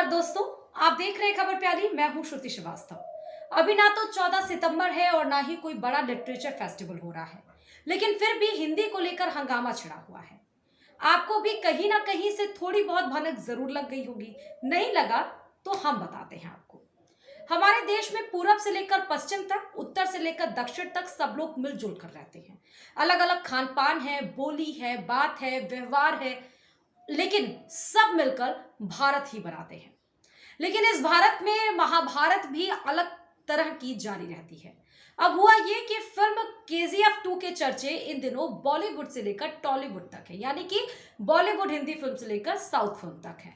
नमस्कार दोस्तों। आप देख रहे हैं खबर प्यारी। मैं हूं श्रुति श्रीवास्तव। अभी ना तो 14 सितंबर है और ना ही कोई बड़ा लिटरेचर फेस्टिवल हो रहा है, लेकिन फिर भी हिंदी को लेकर हंगामा छिड़ा हुआ है। आपको भी कहीं ना कहीं से थोड़ी बहुत भनक जरूर लग गई होगी। नहीं लगा तो हम बताते हैं आपको। हमारे देश में पूरब से लेकर पश्चिम तक, उत्तर से लेकर दक्षिण तक सब लोग मिलजुल कर रहते हैं। अलग अलग खान पान है, बोली है, बात है, व्यवहार है, लेकिन सब मिलकर भारत ही बनाते हैं। लेकिन इस भारत में महाभारत भी अलग तरह की जारी रहती है। अब हुआ ये कि फिल्म केजीएफ 2 के चर्चे इन दिनों बॉलीवुड से लेकर टॉलीवुड तक है, यानी कि बॉलीवुड हिंदी फिल्म से लेकर साउथ फिल्म तक है।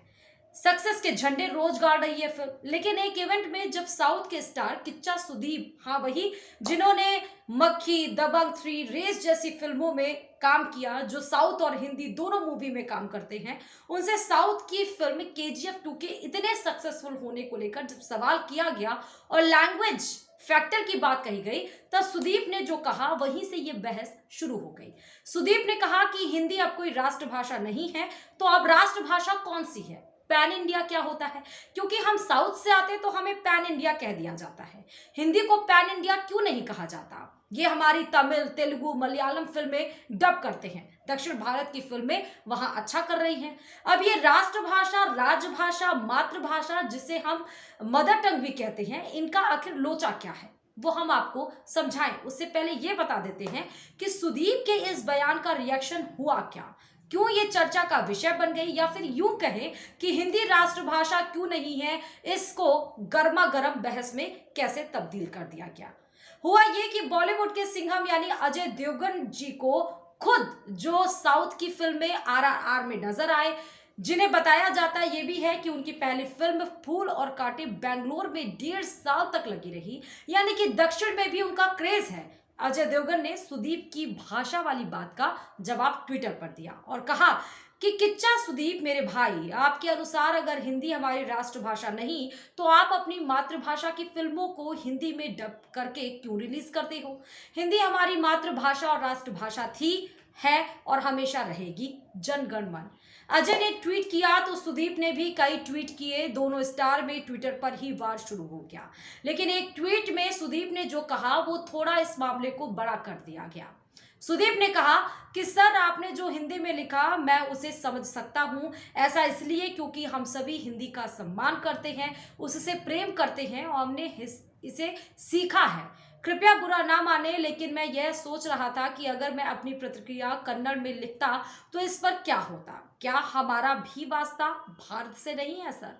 सक्सेस के झंडे रोज गाड़ रही है फिल्म। लेकिन एक इवेंट में जब साउथ के स्टार किच्चा सुदीप, हाँ वही जिन्होंने मक्खी, दबंग 3, रेस जैसी फिल्मों में काम किया, जो साउथ और हिंदी दोनों मूवी में काम करते हैं, उनसे साउथ की फिल्म केजीएफ 2 के इतने सक्सेसफुल होने को लेकर जब सवाल किया गया और लैंग्वेज फैक्टर की बात कही गई, तब सुदीप ने जो कहा वहीं से ये बहस शुरू हो गई। सुदीप ने कहा कि हिंदी अब कोई राष्ट्रभाषा नहीं है, तो अब राष्ट्रभाषा कौन सी है? पैन इंडिया क्या होता है? क्योंकि हम साउथ से आते तो हमें पैन इंडिया कह दिया जाता है। हिंदी को पैन इंडिया क्यों नहीं कहा जाता? ये हमारी तमिल, तेलुगु, मलयालम फिल्में डब करते हैं, दक्षिण भारत की फिल्में वहां अच्छा कर रही हैं। अब ये राष्ट्रभाषा, राजभाषा, मातृभाषा, जिसे हम मदर टंग भी कहते हैं, इनका आखिर लोचा क्या है वो हम आपको समझाएं। उससे पहले ये बता देते हैं कि सुदीप के इस बयान का रिएक्शन हुआ क्या, क्यों ये चर्चा का विषय बन गई, या फिर यूं कहें कि हिंदी राष्ट्रभाषा क्यों नहीं है, इसको गर्मा गर्म बहस में कैसे तब्दील कर दिया गया। हुआ ये कि बॉलीवुड के सिंघम यानी अजय देवगन जी को खुद जो साउथ की फिल्में आरआरआर में नजर आए, जिन्हें बताया जाता है ये भी है कि उनकी पहली फिल्म फूल और कांटे बेंगलोर में 1.5 साल तक लगी रही, यानी कि दक्षिण में भी उनका क्रेज है। अजय देवगन ने सुदीप की भाषा वाली बात का जवाब ट्विटर पर दिया और कहा कि किच्चा सुदीप मेरे भाई, आपके अनुसार अगर हिंदी हमारी राष्ट्रभाषा नहीं तो आप अपनी मातृभाषा की फिल्मों को हिंदी में डब करके क्यों रिलीज करते हो? हिंदी हमारी मातृभाषा और राष्ट्रभाषा थी, है और हमेशा रहेगी। जन गण मन। अजय ने ट्वीट किया तो सुदीप ने भी कई ट्वीट किए। दोनों स्टार में ट्विटर पर ही वार शुरू हो गया। लेकिन एक ट्वीट में सुदीप ने जो कहा वो थोड़ा इस मामले को बड़ा कर दिया गया। सुदीप ने कहा कि सर, आपने जो हिंदी में लिखा मैं उसे समझ सकता हूं। ऐसा इसलिए क्योंकि हम सभी हिंदी का सम्मान करते हैं, उससे प्रेम करते हैं और हमने इसे सीखा है। कृपया बुरा ना माने, लेकिन मैं यह सोच रहा था कि अगर मैं अपनी प्रतिक्रिया कन्नड़ में लिखता तो इस पर क्या होता? क्या हमारा भी वास्ता भारत से नहीं है सर?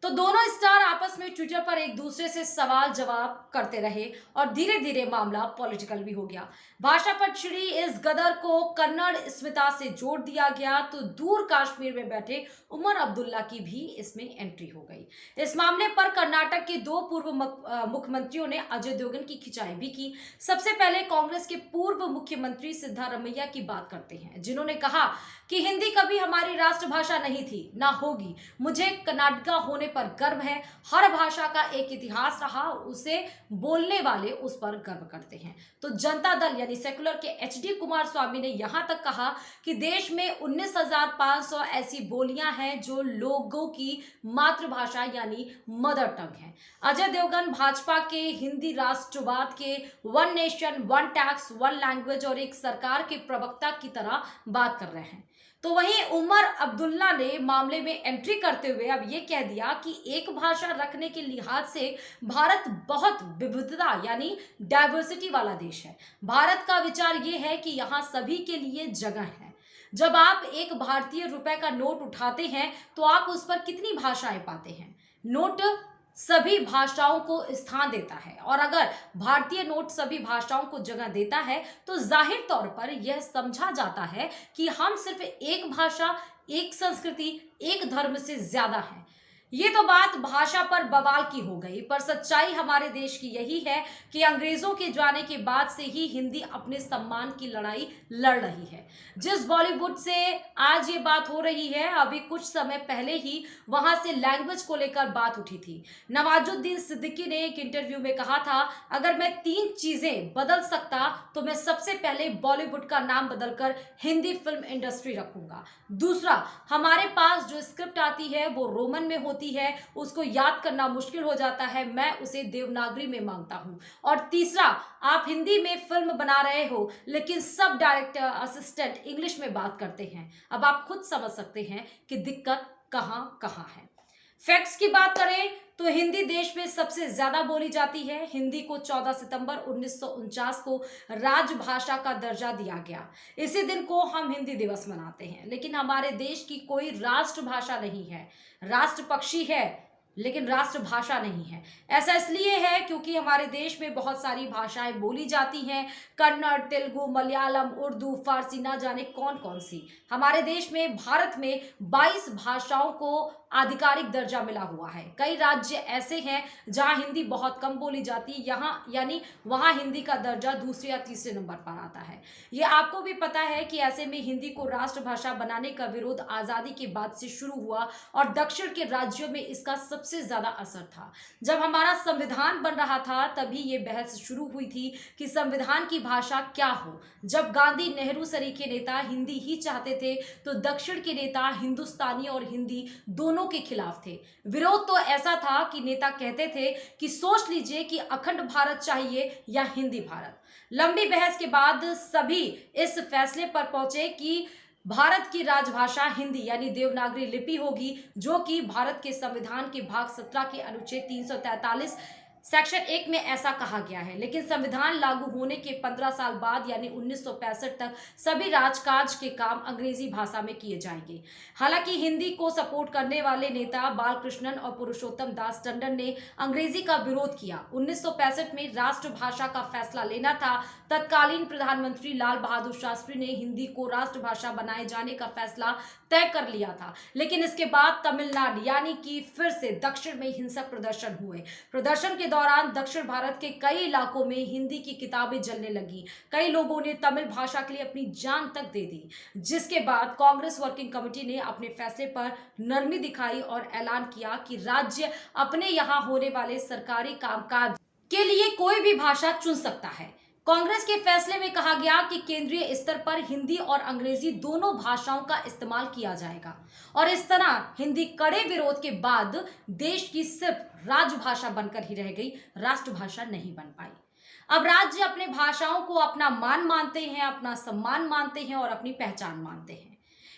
तो दोनों स्टार आपस में ट्विटर पर एक दूसरे से सवाल जवाब करते रहे और धीरे धीरे मामला पॉलिटिकल भी हो गया। भाषा पर छिड़ी इस गदर को कन्नड़ स्मिता से जोड़ दिया गया तो दूर कश्मीर में बैठे उमर अब्दुल्ला की भी इसमें एंट्री हो गई। इस मामले पर कर्नाटक के 2 पूर्व मुख्यमंत्रियों ने अजय देवगन की खिंचाई भी की। सबसे पहले कांग्रेस के पूर्व मुख्यमंत्री सिद्धारमैया की बात करते हैं, जिन्होंने कहा कि हिंदी कभी हमारी राष्ट्रभाषा नहीं थी, ना होगी। मुझे कर्नाटका होने पर गर्व है। हर भाषा का एक इतिहास रहा, उसे बोलने वाले उस पर गर्व करते हैं। तो जनता दल यानी सेकुलर के एचडी कुमार स्वामी ने यहां तक कहा कि देश में 19,500 ऐसी बोलियां हैं जो लोगों की मातृभाषा यानी मदर टंग है। अजय देवगन भाजपा के हिंदी राष्ट्रवाद के one nation one tax one language और एक सरकार के प्रवक्ता की तरह बात कर रहे हैं। तो वहीं उमर अब्दुल्ला ने मामले में एंट्री करते हुए अब ये कह दिया कि एक भाषा रखने के लिहाज से भारत बहुत विविधता यानी डाइवर्सिटी वाला देश है। भारत का विचार ये है कि यहाँ सभी के लिए जगह है। जब आप एक भारतीय रुपए का नोट उठाते हैं तो आप उस पर कितनी भाषाएं पाते हैं? नोट सभी भाषाओं को स्थान देता है और अगर भारतीय नोट सभी भाषाओं को जगह देता है तो जाहिर तौर पर यह समझा जाता है कि हम सिर्फ एक भाषा, एक संस्कृति, एक धर्म से ज्यादा हैं। ये तो बात भाषा पर बवाल की हो गई, पर सच्चाई हमारे देश की यही है कि अंग्रेजों के जाने के बाद से ही हिंदी अपने सम्मान की लड़ाई लड़ रही है। जिस बॉलीवुड से आज ये बात हो रही है, अभी कुछ समय पहले ही वहां से लैंग्वेज को लेकर बात उठी थी। नवाजुद्दीन सिद्दीकी ने एक इंटरव्यू में कहा था, अगर मैं 3 चीजें बदल सकता तो मैं सबसे पहले बॉलीवुड का नाम बदलकर हिंदी फिल्म इंडस्ट्री रखूंगा। दूसरा, हमारे पास जो स्क्रिप्ट आती है वो रोमन में होती है, उसको याद करना मुश्किल हो जाता है, मैं उसे देवनागरी में मांगता हूं। और तीसरा, आप हिंदी में फिल्म बना रहे हो लेकिन सब डायरेक्टर असिस्टेंट इंग्लिश में बात करते हैं। अब आप खुद समझ सकते हैं कि दिक्कत कहां कहां है। फैक्ट्स की बात करें तो हिंदी देश में सबसे ज्यादा बोली जाती है। हिंदी को 14 सितंबर 1949 को राजभाषा का दर्जा दिया गया। इसी दिन को हम हिंदी दिवस मनाते हैं, लेकिन हमारे देश की कोई राष्ट्रभाषा नहीं है। राष्ट्र पक्षी है लेकिन राष्ट्रभाषा नहीं है। ऐसा इसलिए है क्योंकि हमारे देश में बहुत सारी भाषाएं बोली जाती हैं, कन्नड़, तेलुगु, मलयालम, उर्दू, फारसी, ना जाने कौन कौन सी। हमारे देश में, भारत में 22 भाषाओं को आधिकारिक दर्जा मिला हुआ है। कई राज्य ऐसे हैं जहां हिंदी बहुत कम बोली जाती है, यानी वहां हिंदी का दर्जा दूसरे या तीसरे नंबर पर आता है। ये आपको भी पता है कि ऐसे में हिंदी को राष्ट्रभाषा बनाने का विरोध आजादी के बाद से शुरू हुआ और दक्षिण के राज्यों में इसका सबसे ज्यादा असर था। जब हमारा संविधान बन रहा था तभी ये बहस शुरू हुई थी कि संविधान की भाषा क्या हो। जब गांधी, नेहरू सरीखे नेता हिंदी ही चाहते थे तो दक्षिण के नेता हिंदुस्तानी और हिंदी दोनों के खिलाफ थे। विरोध तो ऐसा था कि नेता कहते थे कि सोच लीजिए कि अखंड भारत चाहिए या हिंदी भारत। लंबी बहस के बाद सभी इस फैसले पर पहुंचे कि भारत की राजभाषा हिंदी यानी देवनागरी लिपि होगी, जो कि भारत के संविधान के भाग 17 के अनुच्छेद 343 सेक्शन 1 में ऐसा कहा गया है। लेकिन संविधान लागू होने के 15 साल बाद यानी 1965 तक सभी राजकाज के काम अंग्रेजी भाषा में किए जाएंगे। हालांकि हिंदी को सपोर्ट करने वाले नेता बालकृष्णन और पुरुषोत्तम दास टंडन ने अंग्रेजी का विरोध किया। 1965 में राष्ट्रभाषा का फैसला लेना था। तत्कालीन प्रधानमंत्री लाल बहादुर शास्त्री ने हिंदी को राष्ट्रभाषा बनाए जाने का फैसला तय कर लिया था। लेकिन इसके बाद तमिलनाडु यानी कि फिर से दक्षिण में हिंसक प्रदर्शन हुए। प्रदर्शन के दौरान दक्षिण भारत के कई इलाकों में हिंदी की किताबें जलने लगी। कई लोगों ने तमिल भाषा के लिए अपनी जान तक दे दी, जिसके बाद कांग्रेस वर्किंग कमेटी ने अपने फैसले पर नरमी दिखाई और ऐलान किया कि राज्य अपने यहाँ होने वाले सरकारी कामकाज के लिए कोई भी भाषा चुन सकता है। कांग्रेस के फैसले में कहा गया कि केंद्रीय स्तर पर हिंदी और अंग्रेजी दोनों भाषाओं का इस्तेमाल किया जाएगा और इस तरह हिंदी कड़े विरोध के बाद देश की सिर्फ राजभाषा बनकर ही रह गई, राष्ट्रभाषा नहीं बन पाई। अब राज्य अपने भाषाओं को अपना मान मानते हैं, अपना सम्मान मानते हैं और अपनी पहचान मानते हैं।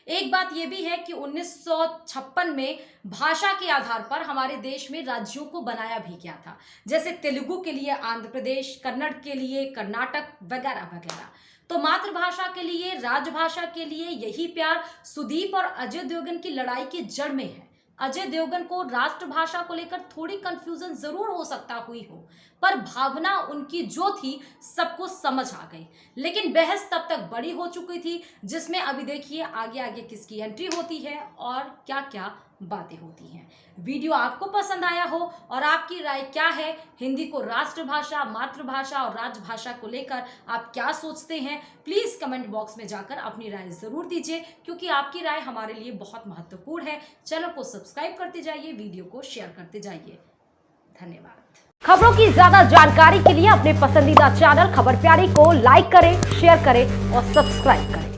एक बात यह भी है कि 1956 में भाषा के आधार पर हमारे देश में राज्यों को बनाया भी गया था, जैसे तेलुगु के लिए आंध्र प्रदेश, कन्नड़ के लिए कर्नाटक वगैरह वगैरह। तो मातृभाषा के लिए, राजभाषा के लिए यही प्यार सुदीप और अजय देवगन की लड़ाई की जड़ में है। अजय देवगन को राष्ट्रभाषा को लेकर थोड़ी कंफ्यूजन जरूर हो सकता हुई हो, पर भावना उनकी जो थी सबको समझ आ गई। लेकिन बहस तब तक बड़ी हो चुकी थी, जिसमें अभी देखिए आगे आगे किसकी एंट्री होती है और क्या क्या बातें होती हैं। वीडियो आपको पसंद आया हो और आपकी राय क्या है, हिंदी को राष्ट्रभाषा, मातृभाषा और राजभाषा को लेकर आप क्या सोचते हैं, प्लीज कमेंट बॉक्स में जाकर अपनी राय जरूर दीजिए, क्योंकि आपकी राय हमारे लिए बहुत महत्वपूर्ण है। चैनल को सब्सक्राइब करते जाइए, वीडियो को शेयर करते जाइए। धन्यवाद। खबरों की ज्यादा जानकारी के लिए अपने पसंदीदा चैनल खबर प्यारी को लाइक करें, शेयर करें और सब्सक्राइब करें।